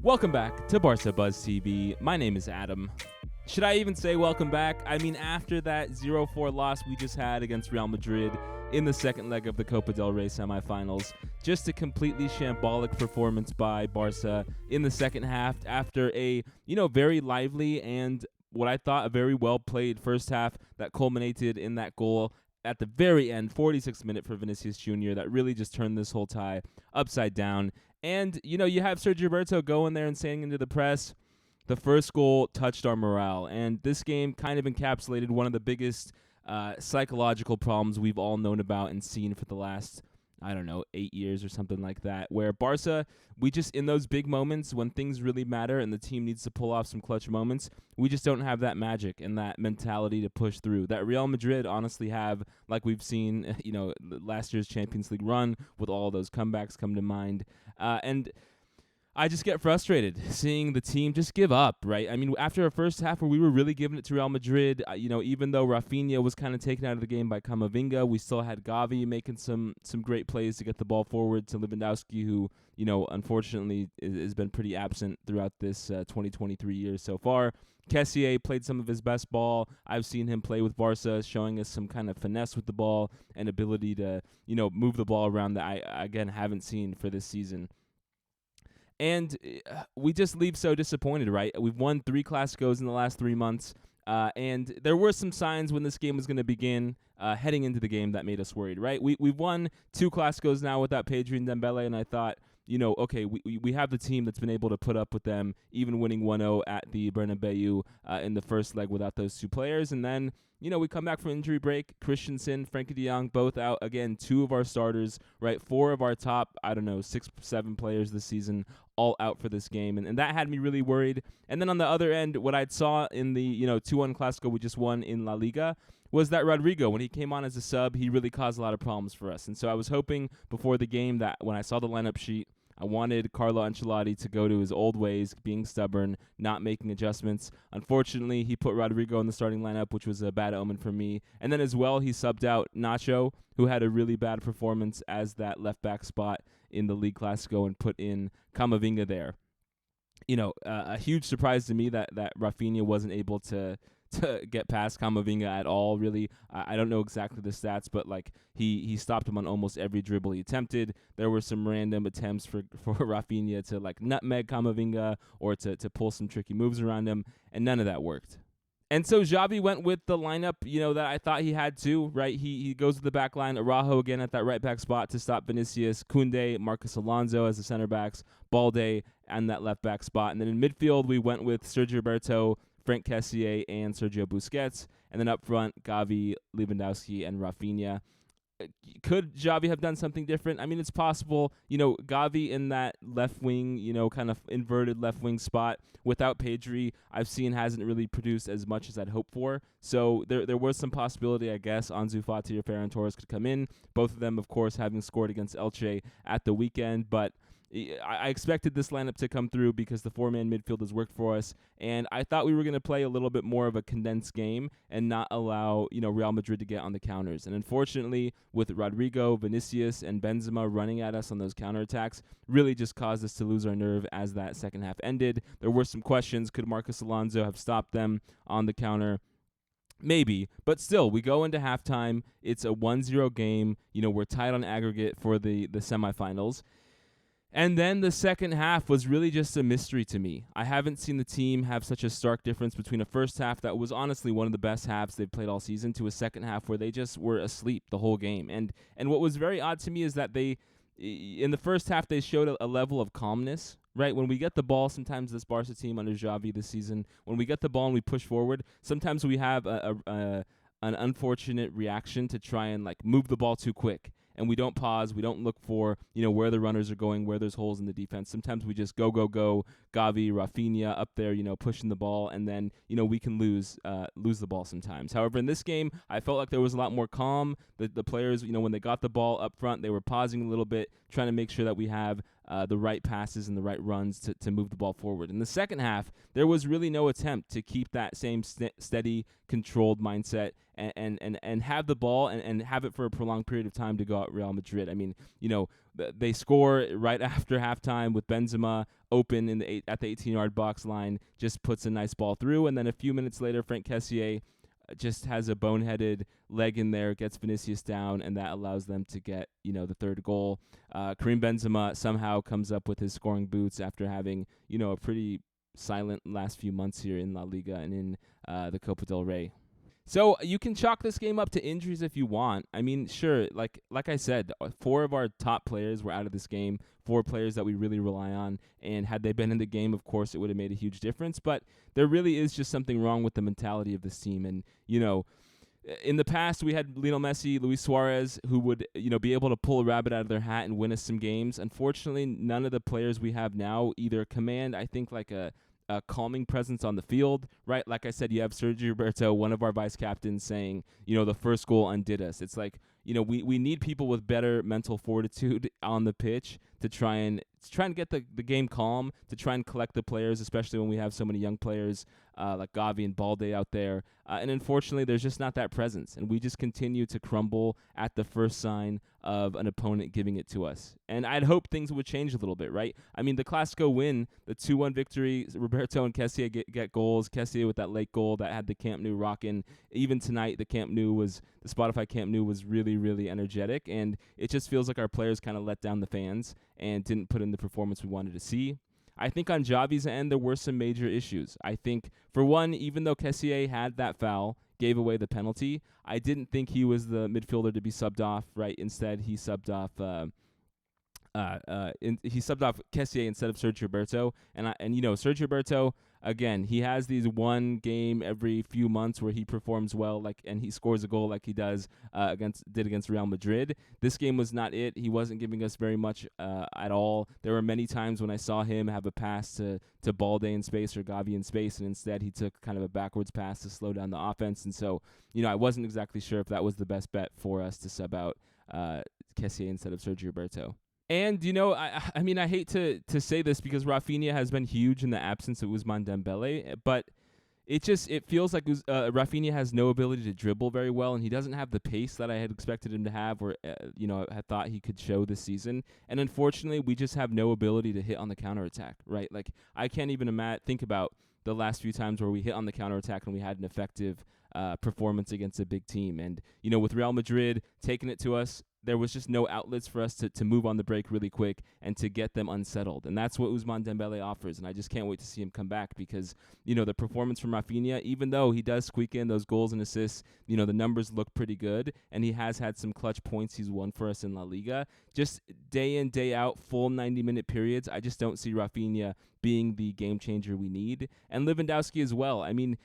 Welcome back to Barça Buzz TV. My name is Adam. Should I even say welcome back? I mean, after that 0-4 loss we just had against Real Madrid in the second leg of the Copa del Rey semifinals, just a completely shambolic performance by Barça in the second half after a, very lively and what I thought a very well-played first half that culminated in that goal at the very end, 46th minute for Vinicius Jr. that really just turned this whole tie upside down. And, you have Sergio Roberto going there and saying into the press, the first goal touched our morale. And this game kind of encapsulated one of the biggest psychological problems we've all known about and seen for the last, 8 years or something like that, where Barca, we just, in those big moments when things really matter and the team needs to pull off some clutch moments, we just don't have that magic and that mentality to push through that Real Madrid honestly have, like we've seen, last year's Champions League run with all those comebacks come to mind. And I just get frustrated seeing the team just give up, right? I mean, after a first half where we were really giving it to Real Madrid, even though Rafinha was kind of taken out of the game by Camavinga, we still had Gavi making some great plays to get the ball forward to Lewandowski, who, unfortunately has been pretty absent throughout this 2023 years so far. Kessié played some of his best ball. I've seen him play with Barca, showing us some kind of finesse with the ball and ability to, move the ball around that I, again, haven't seen for this season. And we just leave so disappointed, right? We've won 3 Clasicos in the last 3 months, and there were some signs when this game was going to begin heading into the game that made us worried, right? We've won 2 Clasicos now without Pedri and Dembele, and I thought, okay, we have the team that's been able to put up with them, even winning 1-0 at the Bernabeu in the first leg without those 2 players. And then, we come back from injury break. Christensen, Frenkie de Jong, both out. Again, 2 of our starters, right? 4 of our top, 6, 7 players this season, all out for this game. And that had me really worried. And then on the other end, what I saw in the, 2-1 Clasico we just won in La Liga was that Rodrigo, when he came on as a sub, he really caused a lot of problems for us. And so I was hoping before the game that when I saw the lineup sheet, I wanted Carlo Ancelotti to go to his old ways, being stubborn, not making adjustments. Unfortunately, he put Rodrigo in the starting lineup, which was a bad omen for me. And then as well, he subbed out Nacho, who had a really bad performance as that left-back spot in the League Clasico, and put in Camavinga there. A huge surprise to me that Rafinha wasn't able to get past Camavinga at all, really. I don't know exactly the stats, but he stopped him on almost every dribble he attempted. There were some random attempts for Rafinha to nutmeg Camavinga or to pull some tricky moves around him, and none of that worked. And so Xavi went with the lineup, that I thought he had to, right? He goes with the back line, Araujo again at that right back spot to stop Vinicius, Koundé, Marcos Alonso as the center backs, Balde and that left back spot. And then in midfield, we went with Sergio Roberto, Frank Kessié, and Sergio Busquets. And then up front, Gavi, Lewandowski, and Rafinha. Could Xavi have done something different? I mean, it's possible. Gavi in that left wing, kind of inverted left wing spot without Pedri, I've seen hasn't really produced as much as I'd hoped for. So there was some possibility, I guess, Ansu Fati or Ferran Torres could come in. Both of them, of course, having scored against Elche at the weekend, but I expected this lineup to come through because the 4-man midfield has worked for us, and I thought we were going to play a little bit more of a condensed game and not allow Real Madrid to get on the counters. And unfortunately, with Rodrigo, Vinicius, and Benzema running at us on those counterattacks, really just caused us to lose our nerve as that second half ended. There were some questions. Could Marcos Alonso have stopped them on the counter? Maybe, but still, we go into halftime. It's a 1-0 game. We're tied on aggregate for the semifinals. And then the second half was really just a mystery to me. I haven't seen the team have such a stark difference between a first half that was honestly one of the best halves they've played all season to a second half where they just were asleep the whole game. And what was very odd to me is that in the first half, they showed a level of calmness, right? When we get the ball, sometimes this Barca team under Xavi this season, when we get the ball and we push forward, sometimes we have an unfortunate reaction to try and move the ball too quick. And we don't pause. We don't look for, where the runners are going, where there's holes in the defense. Sometimes we just go. Gavi, Rafinha up there, pushing the ball, and then, we can lose the ball sometimes. However, in this game, I felt like there was a lot more calm. The players, when they got the ball up front, they were pausing a little bit, trying to make sure that we have the right passes and the right runs to move the ball forward. In the second half, there was really no attempt to keep that same steady, controlled mindset and have the ball and have it for a prolonged period of time to go out Real Madrid. I mean, they score right after halftime with Benzema open at the 18-yard box line, just puts a nice ball through, and then a few minutes later, Frank Kessié just has a boneheaded leg in there, gets Vinicius down, and that allows them to get, the third goal. Karim Benzema somehow comes up with his scoring boots after having, a pretty silent last few months here in La Liga and in the Copa del Rey. So you can chalk this game up to injuries if you want. I mean, sure, like I said, 4 of our top players were out of this game, 4 players that we really rely on, and had they been in the game, of course, it would have made a huge difference. But there really is just something wrong with the mentality of this team. And, in the past, we had Lionel Messi, Luis Suarez, who would, be able to pull a rabbit out of their hat and win us some games. Unfortunately, none of the players we have now either command, I think, like a calming presence on the field, right? Like I said, you have Sergio Roberto, one of our vice captains, saying, the first goal undid us. It's like, we need people with better mental fortitude on the pitch to try and get the game calm, to try and collect the players, especially when we have so many young players like Gavi and Balde out there. And unfortunately, there's just not that presence. And we just continue to crumble at the first sign of an opponent giving it to us. And I'd hope things would change a little bit, right? I mean, the Clasico win, the 2-1 victory, Roberto and Kessié get goals. Kessié with that late goal that had the Camp Nou rocking. Even tonight, the Spotify Camp Nou was really, really energetic. And it just feels like our players kind of let down the fans and didn't put in the performance we wanted to see. I think on Xavi's end, there were some major issues. I think, for one, even though Kessié had that foul, gave away the penalty, I didn't think he was the midfielder to be subbed off, right? Instead, he subbed off Kessié instead of Sergio Roberto. And Sergio Roberto, again, he has these one game every few months where he performs well, and he scores a goal like he did against Real Madrid. This game was not it. He wasn't giving us very much at all. There were many times when I saw him have a pass to Balde in space or Gavi in space, and instead he took kind of a backwards pass to slow down the offense. And so, I wasn't exactly sure if that was the best bet for us to sub out Kessié instead of Sergio Roberto. And, I mean, I hate to say this because Rafinha has been huge in the absence of Ousmane Dembele, but it feels like Rafinha has no ability to dribble very well, and he doesn't have the pace that I had expected him to have or, had thought he could show this season. And unfortunately, we just have no ability to hit on the counterattack, right? Like, I can't even think about the last few times where we hit on the counterattack and we had an effective performance against a big team. And, with Real Madrid taking it to us, there was just no outlets for us to move on the break really quick and to get them unsettled. And that's what Ousmane Dembele offers. And I just can't wait to see him come back because, the performance from Rafinha, even though he does squeak in those goals and assists, the numbers look pretty good. And he has had some clutch points he's won for us in La Liga. Just day in, day out, full 90-minute periods, I just don't see Rafinha being the game changer we need. And Lewandowski as well. I mean,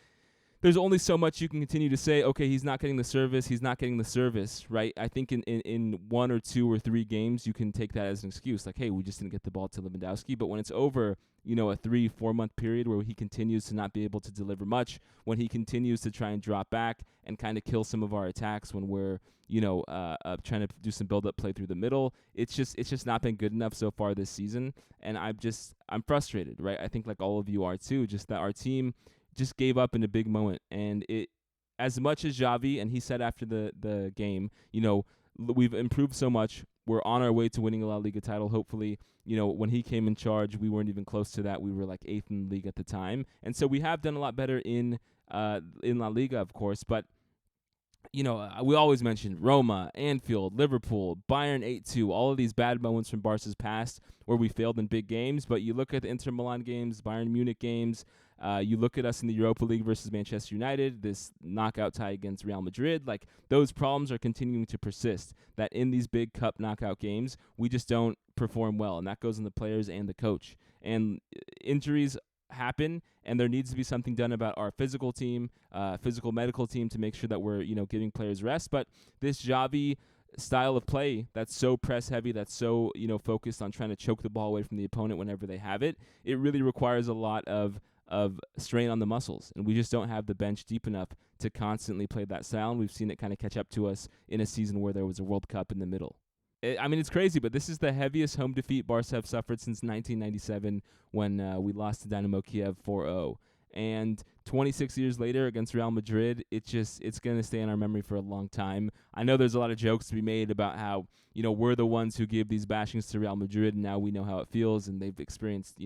there's only so much you can continue to say, okay, he's not getting the service, right? I think in 1 or 2 or 3 games, you can take that as an excuse. Like, hey, we just didn't get the ball to Lewandowski. But when it's over, a 3-4 month period where he continues to not be able to deliver much, when he continues to try and drop back and kind of kill some of our attacks when we're, trying to do some build-up play through the middle, it's just not been good enough so far this season. And I'm frustrated, right? I think like all of you are too, just that our team just gave up in a big moment. And it, as much as Xavi, and he said after the game, we've improved so much. We're on our way to winning a La Liga title. Hopefully, when he came in charge, we weren't even close to that. We were like 8th in the league at the time. And so we have done a lot better in La Liga, of course. But, we always mention Roma, Anfield, Liverpool, Bayern 8-2, all of these bad moments from Barca's past where we failed in big games. But you look at the Inter Milan games, Bayern Munich games, you look at us in the Europa League versus Manchester United, this knockout tie against Real Madrid, like those problems are continuing to persist, that in these big cup knockout games, we just don't perform well, and that goes on the players and the coach. And injuries happen, and there needs to be something done about our physical team, physical medical team to make sure that we're, giving players rest. But this Xavi style of play that's so press heavy, that's so, focused on trying to choke the ball away from the opponent whenever they have it, it really requires a lot of strain on the muscles, and we just don't have the bench deep enough to constantly play that style, and we've seen it kind of catch up to us in a season where there was a World Cup in the middle. I mean, it's crazy, but this is the heaviest home defeat Barca have suffered since 1997 when we lost to Dynamo Kiev 4-0. And 26 years later against Real Madrid, it's going to stay in our memory for a long time. I know there's a lot of jokes to be made about how, we're the ones who give these bashings to Real Madrid, and now we know how it feels, and they've experienced,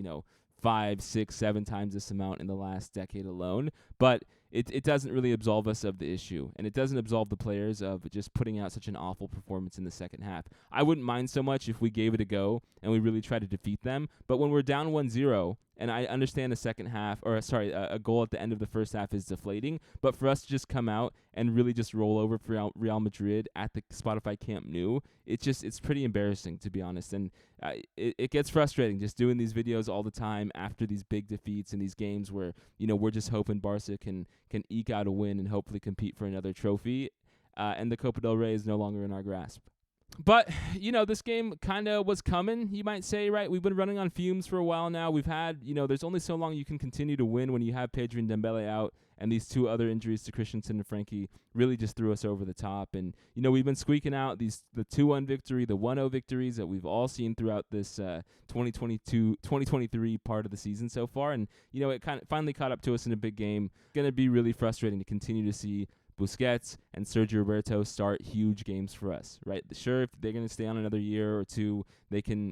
5, 6, 7 times this amount in the last decade alone. But it doesn't really absolve us of the issue, and it doesn't absolve the players of just putting out such an awful performance in the second half. I wouldn't mind so much if we gave it a go and we really tried to defeat them, but when we're down 1-0, and I understand a goal at the end of the first half is deflating, but for us to just come out and really just roll over for Real Madrid at the Spotify Camp Nou, it's pretty embarrassing, to be honest, and it gets frustrating just doing these videos all the time after these big defeats and these games where, we're just hoping Barca can eke out a win and hopefully compete for another trophy, and the Copa del Rey is no longer in our grasp. But, this game kind of was coming, you might say, right? We've been running on fumes for a while now. We've had, there's only so long you can continue to win when you have Pedri and Dembele out, and these two other injuries to Christensen and Frankie really just threw us over the top. And, we've been squeaking out the 2-1 victory, the 1-0 victories that we've all seen throughout this 2023 part of the season so far. And, it kind of finally caught up to us in a big game. Going to be really frustrating to continue to see Busquets and Sergio Roberto start huge games for us, right? Sure, if they're going to stay on another year or two, they can,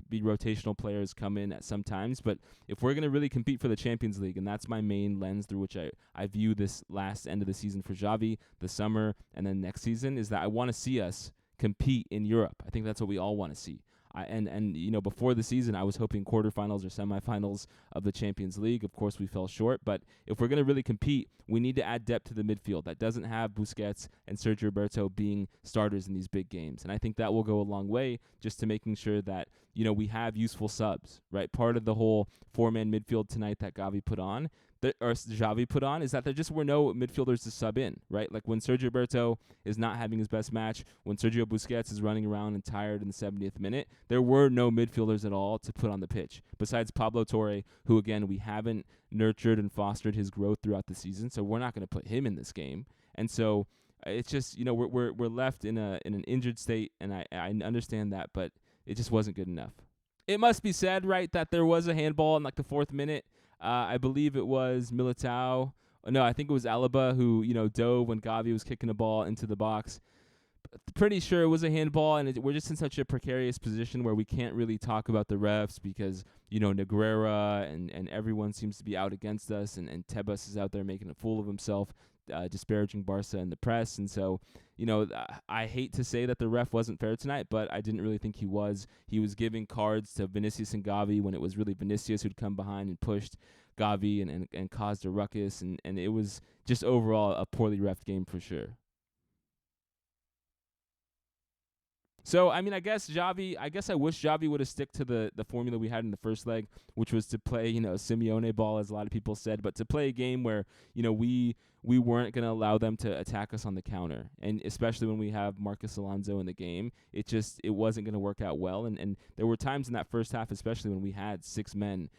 be rotational players come in at some times. But if we're going to really compete for the Champions League, and that's my main lens through which I view this last end of the season for Xavi, the summer, and then next season, is that I want to see us compete in Europe. I think that's what we all want to see. Before the season, I was hoping quarterfinals or semifinals of the Champions League. Of course, we fell short. But if we're going to really compete, we need to add depth to the midfield that doesn't have Busquets and Sergio Roberto being starters in these big games. And I think that will go a long way just to making sure that, we have useful subs, right? Part of the whole four-man midfield tonight that Xavi put on is that there just were no midfielders to sub in, right? Like when Sergio Roberto is not having his best match, when Sergio Busquets is running around and tired in the 70th minute, there were no midfielders at all to put on the pitch, besides Pablo Torre, who, again, we haven't nurtured and fostered his growth throughout the season, so we're not going to put him in this game. And so it's just, we're left in an injured state, and I understand that, but it just wasn't good enough. It must be said, right, that there was a handball in, the 4th minute. I believe it was Militao. No, I think it was Alaba who, dove when Gavi was kicking the ball into the box. Pretty sure it was a handball, and we're just in such a precarious position where we can't really talk about the refs because, Negreira and everyone seems to be out against us, and Tebas is out there making a fool of himself, disparaging Barca in the press. And so, I hate to say that the ref wasn't fair tonight, but I didn't really think he was. He was giving cards to Vinicius and Gavi when it was really Vinicius who'd come behind and pushed Gavi and caused a ruckus, and it was just overall a poorly reffed game for sure. So, I wish Xavi would have stick to the formula we had in the first leg, which was to play, Simeone ball, as a lot of people said, but to play a game where, we weren't going to allow them to attack us on the counter. And especially when we have Marcos Alonso in the game, it wasn't going to work out well. And there were times in that first half, especially when we had 6 men,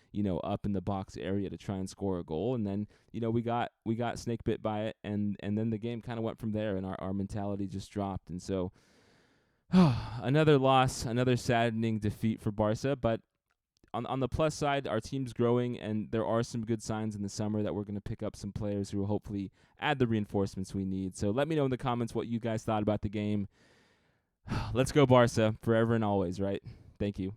up in the box area to try and score a goal. And then, we got snake bit by it. And then the game kind of went from there, and our mentality just dropped. And so, another loss, another saddening defeat for Barca, but on the plus side, our team's growing, and there are some good signs in the summer that we're going to pick up some players who will hopefully add the reinforcements we need. So let me know in the comments what you guys thought about the game. Let's go Barca, forever and always, right? Thank you.